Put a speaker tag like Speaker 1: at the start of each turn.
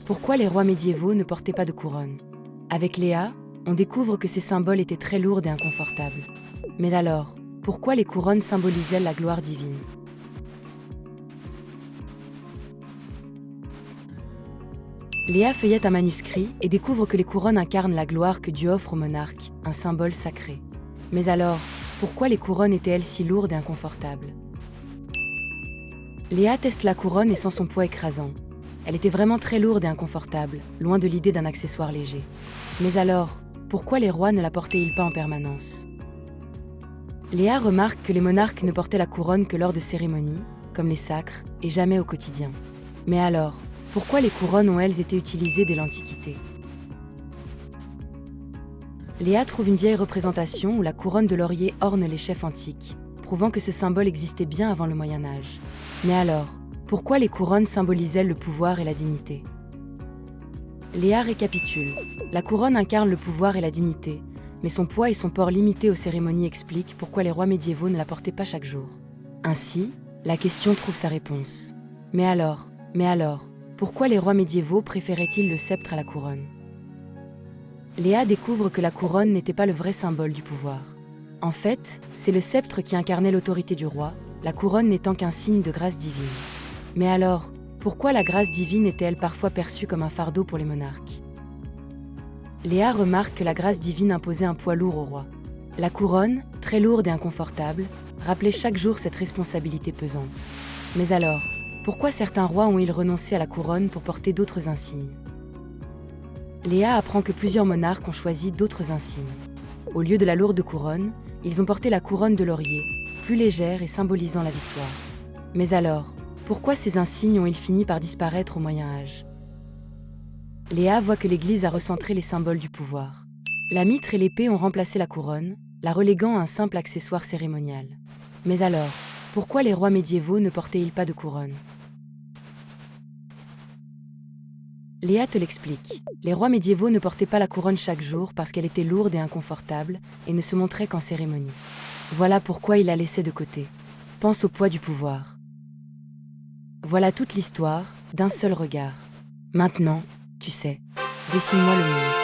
Speaker 1: pourquoi les rois médiévaux ne portaient pas de couronne? Avec Léa, on découvre que ces symboles étaient très lourds et inconfortables. Mais alors, pourquoi les couronnes symbolisaient la gloire divine? Léa feuillette un manuscrit et découvre que les couronnes incarnent la gloire que Dieu offre au monarque, un symbole sacré. Mais alors, pourquoi les couronnes étaient-elles si lourdes et inconfortables? Léa teste la couronne et sent son poids écrasant. Elle était vraiment très lourde et inconfortable, loin de l'idée d'un accessoire léger. Mais alors, pourquoi les rois ne la portaient-ils pas en permanence? Léa remarque que les monarques ne portaient la couronne que lors de cérémonies, comme les sacres, et jamais au quotidien. Mais alors, pourquoi les couronnes ont-elles été utilisées dès l'Antiquité? Léa trouve une vieille représentation où la couronne de laurier orne les chefs antiques, prouvant que ce symbole existait bien avant le Moyen Âge. Mais alors, pourquoi les couronnes symbolisaient le pouvoir et la dignité? Léa récapitule. La couronne incarne le pouvoir et la dignité, mais son poids et son port limité aux cérémonies expliquent pourquoi les rois médiévaux ne la portaient pas chaque jour. Ainsi, la question trouve sa réponse. Mais alors, pourquoi les rois médiévaux préféraient-ils le sceptre à la couronne? Léa découvre que la couronne n'était pas le vrai symbole du pouvoir. En fait, c'est le sceptre qui incarnait l'autorité du roi, la couronne n'étant qu'un signe de grâce divine. Mais alors, pourquoi la grâce divine était-elle parfois perçue comme un fardeau pour les monarques? Léa remarque que la grâce divine imposait un poids lourd au roi. La couronne, très lourde et inconfortable, rappelait chaque jour cette responsabilité pesante. Mais alors, pourquoi certains rois ont-ils renoncé à la couronne pour porter d'autres insignes? Léa apprend que plusieurs monarques ont choisi d'autres insignes. Au lieu de la lourde couronne, ils ont porté la couronne de laurier, plus légère et symbolisant la victoire. Mais alors, pourquoi ces insignes ont-ils fini par disparaître au Moyen Âge? Léa voit que l'Église a recentré les symboles du pouvoir. La mitre et l'épée ont remplacé la couronne, la reléguant à un simple accessoire cérémonial. Mais alors, pourquoi les rois médiévaux ne portaient-ils pas de couronne? Léa te l'explique. Les rois médiévaux ne portaient pas la couronne chaque jour parce qu'elle était lourde et inconfortable et ne se montrait qu'en cérémonie. Voilà pourquoi il la laissait de côté. Pense au poids du pouvoir. Voilà toute l'histoire, d'un seul regard. Maintenant, tu sais, dessine-moi le monde.